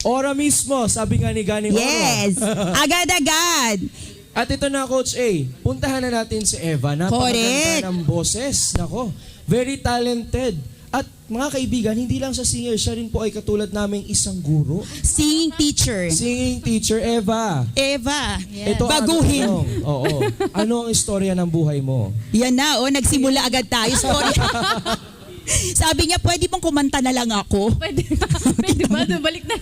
Ora mismo, sabi nga ni Gani Oro. Yes, agad-agad. At ito na, Coach A, puntahan na natin si Eva. Correct. Napakaganda ng boses. Nako, very talented. At mga kaibigan, hindi lang sa singer, siya rin po ay katulad naming isang guro. Singing teacher. Singing teacher, Eva. Eva, Ito ang baguhin. tanong. Oo. Ano ang istorya ng buhay mo? Yan na, nagsimula agad tayo. Sorry. Sabi niya, pwede bang kumanta na lang ako? Pwede ba? Balik na.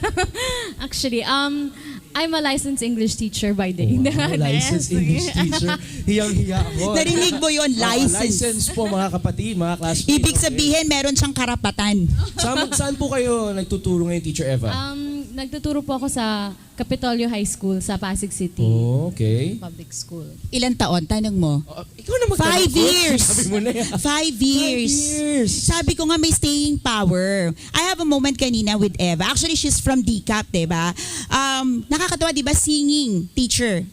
Actually, I'm a licensed English teacher by day. Wow, licensed English teacher. Hiyang-hiya ako. Narinig mo yun, license. License po, mga kapatid, mga classmates. Ibig sabihin, meron siyang karapatan. Saan po kayo nagtuturo ngayon, Teacher Eva? Nagtuturo po ako sa Capitolio High School sa Pasig City Oh, okay. Public School. Ilan taon? Tanong mo. Ikaw na magtanong, 5 Coach. years. Sabi mo na yan. 5 years. 5 years. Sabi ko nga may staying power. I have a moment kanina with Eva. Actually, she's from DCAP, diba? Nakakatawa, diba? Singing teacher.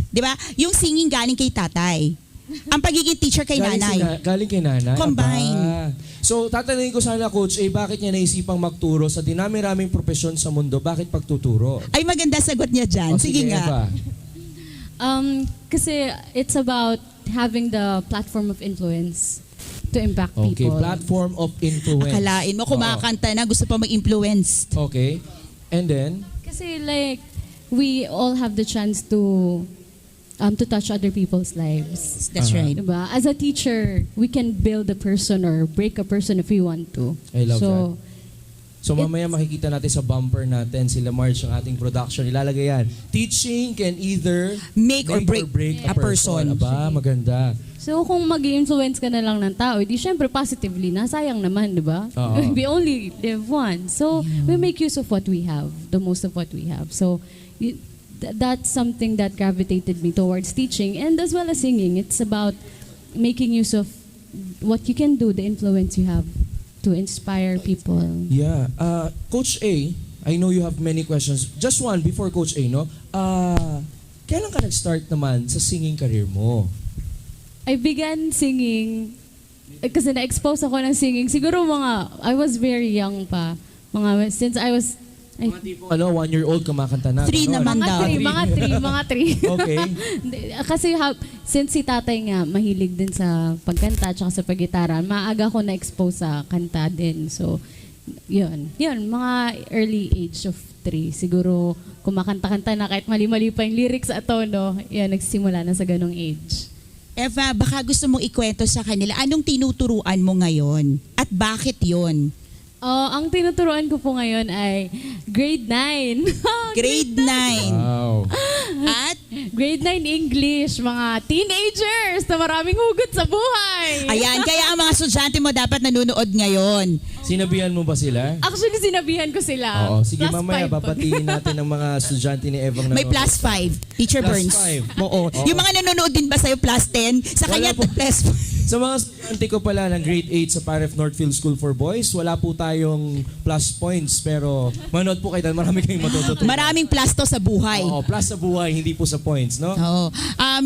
Diba? Yung singing galing kay tatay. Ang pagiging teacher kay nanay. Galing kay nanay. Combine. Aba. So, tatanungin ko sana, Coach, bakit niya naisipang magturo sa dinami-raming profesyon sa mundo? Bakit pagtuturo? Ay, maganda sagot niya dyan. O, Sige nga. Eva. Kasi it's about having the platform of influence to impact Okay, people. platform of influence. Akalain mo, kumakanta na, gusto pa mag-influence. Okay. And then? Kasi like, we all have the chance to touch other people's lives. That's right. Diba? As a teacher, we can build a person or break a person if we want to. I love so, that. So mamaya makikita natin sa bumper natin, sila Marge ang ating production, ilalagay yan. Teaching can either Make or break a a person. Aba, maganda. So kung mag-influence ka na lang ng tao, di syempre positively, nasayang naman, di ba? Oo. We only live once. So we make use of what we have, the most of what we have. So that's something that gravitated me towards teaching and as well as singing. It's about making use of what you can do, the influence you have to inspire people. Yeah. Coach A, I know you have many questions. Just one before Coach A, no? Kailan ka nag-start naman sa singing career mo? I began singing kasi na-expose ako ng singing. Siguro I was very young pa. Since I was, Mga tipong 1-year-old kumakanta na. 3 naman daw. mga three. Okay. Kasi since si tatay nga mahilig din sa pagkanta at sa paggitara, maaga ko na-expose sa kanta din. So, yun, mga early age of 3. Siguro kumakanta-kanta na kahit mali-mali pa yung lyrics at tono, yan, nagsimula na sa ganong age. Eva, baka gusto mong ikwento sa kanila, anong tinuturuan mo ngayon? At bakit yon? Ang tinuturuan ko po ngayon ay grade 9. Grade 9. Wow. At Grade 9 English, mga teenagers na maraming hugot sa buhay. ayan, kaya ang mga estudyante mo dapat nanonood ngayon. Sinabihan mo ba sila? Actually, sinabihan ko sila. Oo. Sige, Plus mamaya 5 po. babatiin natin ang mga estudyante ni Evang May nanonood. plus 5, Teacher Plus Burns. 5. Oo. Oo. Yung mga nanonood din ba sa'yo plus 10? Sa Wala kanya po. plus 5. Sa mga estudyante ko pala ng grade 8 sa Paref Northfield School for Boys, wala po tayong plus points, pero manood po kayo dahil marami kayong matututunan. Maraming plus to sa buhay. Oo, plus sa buhay, hindi po sa points, no? Oo.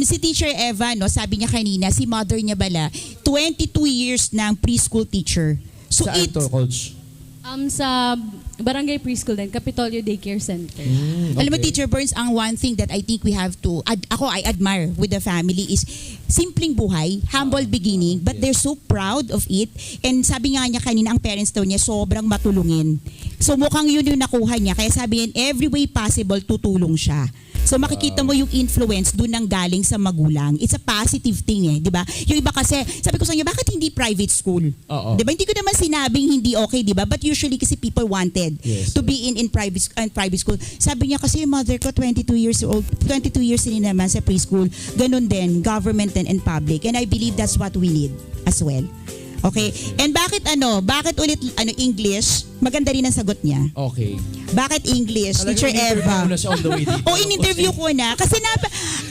Si Teacher Eva, no, sabi niya kanina, si mother niya bala, 22 years ng preschool teacher. So Saan to, Coach? Sa Barangay Preschool din, Capitolio Daycare Center. Alam mo, Okay. Teacher Burns, ang one thing that I think we have to, I admire with the family is simpleng buhay, humble beginning, but they're so proud of it. And sabi nga niya kanina, ang parents daw niya, sobrang matulungin. So mukhang yun yung nakuha niya. Kaya sabi niya, in every way possible, tutulong siya. So makikita mo yung influence doon nang galing sa magulang. It's a positive thing di ba? Yung iba kasi, sabi ko sa inyo, bakit hindi private school? Oo. Di ba? Hindi ko naman sinabing hindi okay, di ba? But usually kasi people wanted Yes, to be in private school. Sabi niya kasi yung mother ko 22 years old, 22 years din naman sa preschool. Ganun din, government and public. And I believe that's what we need as well. Okay? And bakit ulit English? Maganda rin ang sagot niya. Okay. Bakit English? Talagang Teacher in-interview Eva. mo na siya on the way dito. In-interview ko na. Kasi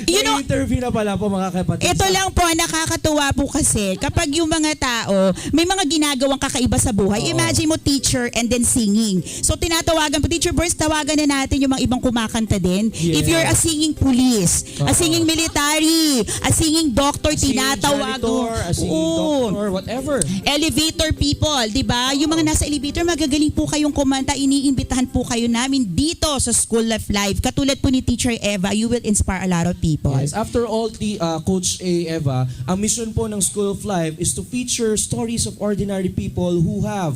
interview na pala po, mga kapatid. ito lang po, nakakatuwa po kasi kapag yung mga tao, may mga ginagawang kakaiba sa buhay. Oo. Imagine mo teacher and then singing. So tinatawagan po, Teacher Burns, tawagan na natin yung mga ibang kumakanta din. Yes. If you're a singing police, a Oo. singing military, a singing doctor, A singing tinatawag. janitor, a singing Oo. doctor, whatever. Sure. Elevator people, di ba? Yung mga nasa elevator, magagaling po kayong kumanta. Iniimbitahan po kayo namin dito sa School of Life. Katulad po ni Teacher Eva, you will inspire a lot of people. Yes, after all, Coach A. Eva, ang mission po ng School of Life is to feature stories of ordinary people who have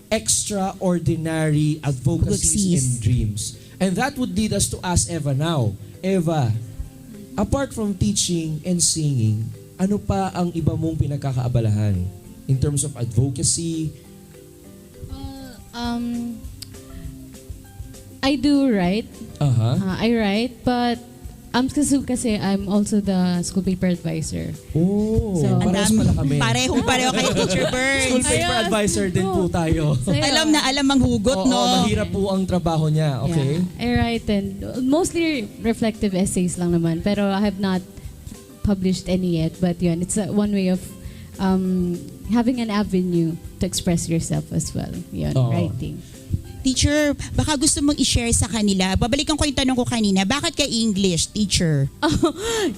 extraordinary advocacies and dreams. And that would lead us to ask Eva now. Eva, apart from teaching and singing, ano pa ang iba mong pinagkakaabalahan in terms of advocacy? I do write. I write, but kasi I'm also the school paper advisor. Oh, So, parehas pala kami. Pareho kayo, Teacher School Birds. paper Ayun. advisor din po tayo. So, yun. Alam na alam ang hugot, Oo, no? mahirap po ang trabaho niya, okay? Yeah, I write and mostly reflective essays lang naman. Pero I have not published any yet. But yun, it's one way of having an avenue to express yourself as well. Yun, Oo. writing. Teacher, baka gusto mong i-share sa kanila. Babalikan ko yung tanong ko kanina. Bakit ka English, teacher?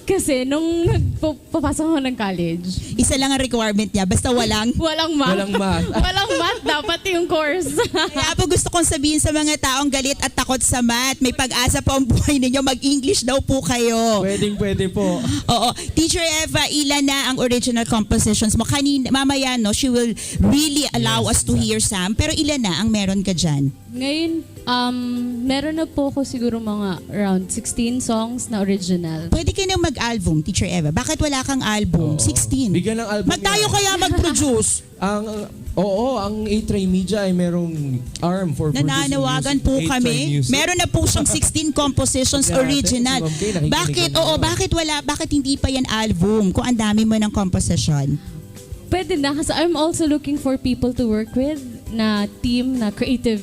Kasi nung nagpapasok ako ng college, Isa lang ang requirement niya, basta walang. walang math. Walang math. Walang math, dapat yung course. Kaya po gusto kong sabihin sa mga taong galit at takot sa math, may pag-asa po ang buhay ninyo, mag-English daw po kayo. Pwede po. Oo. Teacher Eva, ilan na ang original compositions mo? Kanina, mamaya, no, she will really allow us to hear some. Pero ilan na ang meron ka dyan? Ngayon, meron na po ako siguro mga around 16 songs na original. Pwede ka nang mag-album, Teacher Eva. Bakit wala kang album? 16. Bigyan ng album Magtayo yan. kaya mag-produce. ang A-Tray Media ay merong arm for producing Nananawagan music. po A-Tray kami. Music. Meron na po siyang 16 compositions Grabe, original. si Ma'am Kay, nakikinig Bakit? na Oo, naman. bakit hindi pa yan album kung ang dami mo ng composition? Pwede na kasi I'm also looking for people to work with na team na creative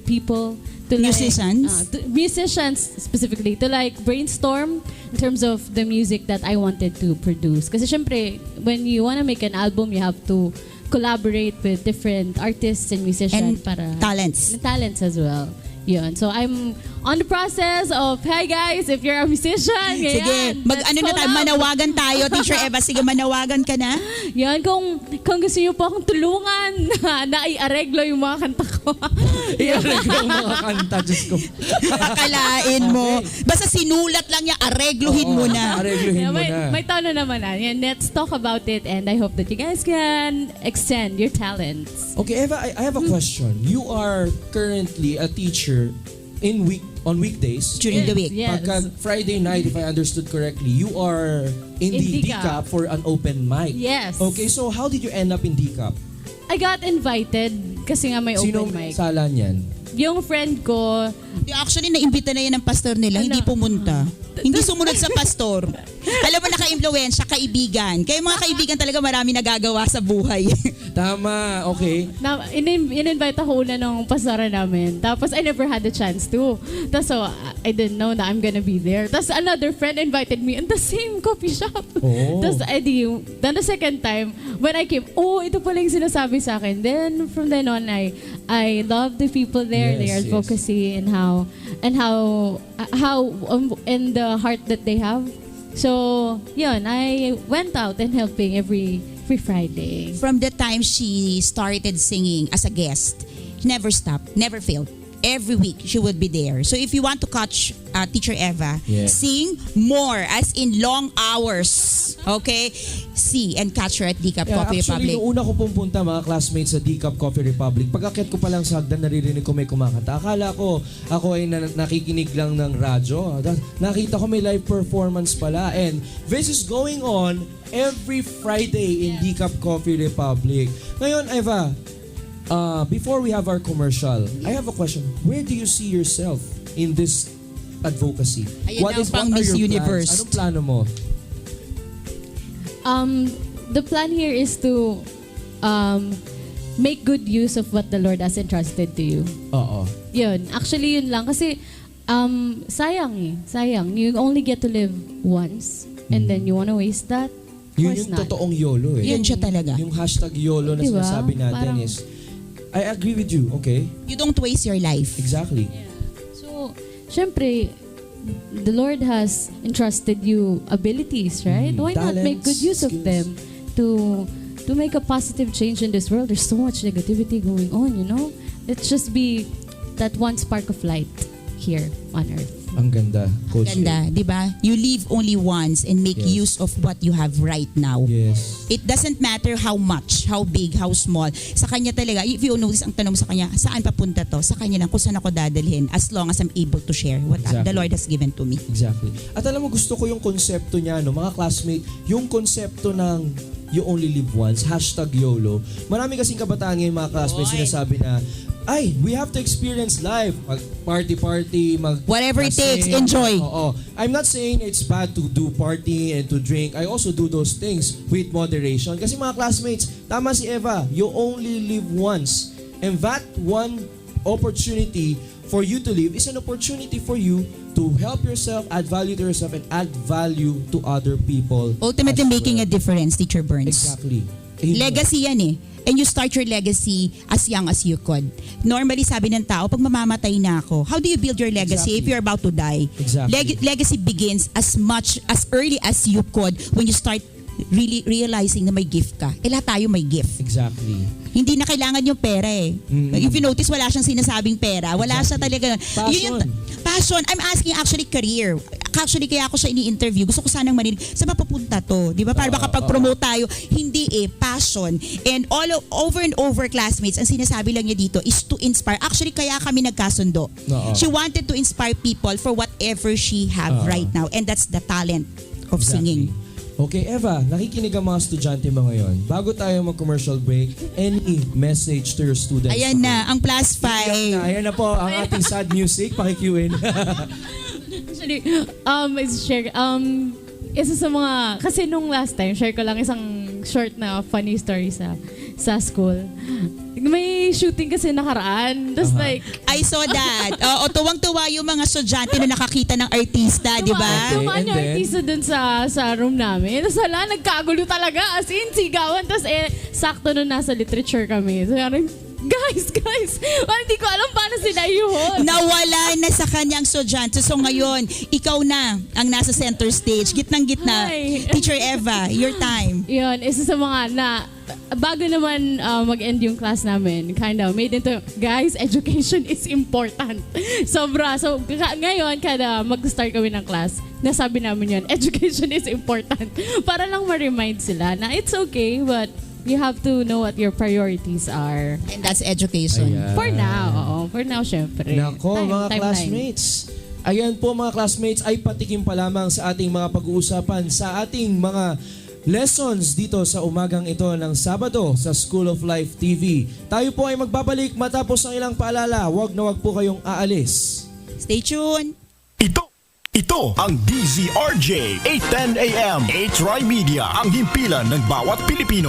people to Musicians? musicians specifically to like brainstorm in terms of the music that I wanted to produce. Kasi syempre, when you wanna make an album, you have to collaborate with different artists and musicians And para talents. talents as well. Yun. So I'm on the process of, hey guys, if you're a musician, Sige, ganyan, let's na tayo, collab. manawagan tayo, Teacher Eva. Sige, manawagan ka na. Yan, kung gusto niyo po akong tulungan na i-areglo yung mga kanta ko. I-areglo ang mga kanta, Diyos ko. Akalain mo. Basta sinulat lang niya, aregluhin mo na. Aregluhin Yeah, mo may, na. may tono naman na. Yan, let's talk about it and I hope that you guys can extend your talents. Okay, Eva, I have a question. You are currently a teacher on weekdays. During the week. Yes. Pagka Friday night, if I understood correctly, you are in the DCAP. DCAP for an open mic. Yes. Okay, so how did you end up in DCAP? I got invited kasi nga may Sino open mic. sala niyan? Yung friend ko, Actually, naimbita na yan ng pastor nila, Ano? hindi pumunta. Hindi sumunod sa pastor. Alam mo, naka-influensya, kaibigan. Kaya mga kaibigan talaga marami nagagawa sa buhay. Tama, okay. in-invite ako una nung pastora namin. Tapos I never had the chance to. Tapos so, I didn't know that I'm gonna be there. Tapos another friend invited me in the same coffee shop. Oh. Tapos then the second time, when I came, ito pala yung sinasabi sa akin. Then from then on, I love the people there, Yes, their yes. advocacy and how and the heart that they have. So, yun, I went out and helping every Friday. From the time she started singing as a guest, she never stopped, never failed. Every week, she would be there. So if you want to catch Teacher Eva, Yeah. sing more, as in long hours. Okay? See and catch her at DCAP Coffee Actually, Republic. nung una ko pumunta mga classmates sa DCAP Coffee Republic, pagkakit ko pa lang sa hagdan, naririnig ko may kumakanta. Akala ko, ako ay nakikinig lang ng radyo. Nakita ko may live performance pala. And this is going on every Friday in DCAP Coffee Republic. Ngayon, Eva, before we have our commercial, I have a question. Where do you see yourself in this advocacy? Ayan na ang pang what are Miss your Universe. plans? Anong plano mo? The plan here is to make good use of what the Lord has entrusted to you. Oo. Yun. Actually, yun lang. Kasi, sayang eh. Sayang. You only get to live once. And then you wanna waste that? Of Yun course yung not. totoong YOLO eh. Yun siya talaga. Yung hashtag YOLO na Diba? sinasabi natin Parang- is, I agree with you, okay? You don't waste your life. Exactly. So, syempre, the Lord has entrusted you abilities, right? Why not make good Talents, use of skills. them to to make a positive change in this world. There's so much negativity going on, you know? Let's just be that one spark of light here on earth. Ang ganda, Coach. Ganda, di ba? You live only once and make Yes. use of what you have right now. Yes. It doesn't matter how much, how big, how small. Sa kanya talaga, if you notice, ang tanong mo sa kanya, saan papunta to? Sa kanya lang, kung saan ako dadalhin, as long as I'm able to share what Exactly. the Lord has given to me. Exactly. At alam mo, gusto ko yung konsepto niya, no, mga classmate, yung konsepto ng you only live once, #YOLO. Marami kasing kabataan ngayon, mga classmates, Oy. sinasabi na, ay, we have to experience life. Mag party, Whatever it takes, lasing. enjoy. Oo. I'm not saying it's bad to do party and to drink. I also do those things with moderation. Kasi mga classmates, tama si Eva, you only live once. And that one opportunity for you to live is an opportunity for you to help yourself, add value to yourself, and add value to other people. Ultimately as making a well. difference, Teacher Burns. Exactly. Amen. Legacy yan eh. And you start your legacy as young as you could. Normally, sabi ng tao, pag mamamatay na ako, how do you build your legacy if Exactly. you're about to die? Exactly. Legacy begins as early as you could when you start really realizing na may gift ka. Lahat tayo may gift. Exactly. Hindi na kailangan yung pera eh. If you notice, wala siyang sinasabing pera. Wala siya talaga. Passion. Passion. I'm asking actually career. Actually, kaya ako siya ini-interview. Gusto ko sanang marinig, saan ba papunta to? Di ba? Para baka pag-promote tayo. Hindi eh. Passion. And over and over, classmates, ang sinasabi lang niya dito is to inspire. Actually, kaya kami nagkasundo. Oo. She wanted to inspire people for whatever she have right now. And that's the talent of singing. Okay, Eva, nakikinig ang mga estudyante mo ngayon. Bago tayo mag-commercial break, any message to your students? Ayan na, ang plus 5. Ayan na po ang ating sad music. Paki-QN. Actually, share, isa sa mga, kasi nung last time, share ko lang isang short na funny story sa school. May shooting kasi nakaraan. Tapos like, I saw that. Oo, tuwang-tuwa yung mga estudyante na nakakita ng artista, di ba? Okay, tumaan and yung then? artista dun sa room namin. Tapos hala, nagkagulo talaga. As in, sigawan. Tapos sakto nun nasa literature kami. So, parang, guys, parang hindi ko alam paano sila yun. Nawala na sa kanyang estudyante. So ngayon, ikaw na ang nasa center stage. Gitnang-gitna. Hi. Teacher Eva, your time. Yun, isa sa mga na, bago naman mag-end yung class namin, kind of made into, guys, education is important. Sobra. So, ngayon, kada mag-start kami ng class, nasabi namin yun, education is important. Para lang ma-remind sila na it's okay, but you have to know what your priorities are. And that's education. Ayan. For now, oo. For now, syempre. Nako, mga Timeline. classmates. Ayan po mga classmates, ay patikim pa lamang sa ating mga pag-uusapan, sa ating mga lessons dito sa umagang ito ng Sabado sa School of Life TV. Tayo po ay magbabalik matapos ang ilang paalala. Huwag na huwag po kayong aalis. Stay tuned. Ito ang DZRJ 810 AM. 8 Media, ang himpilan ng bawat Pilipino.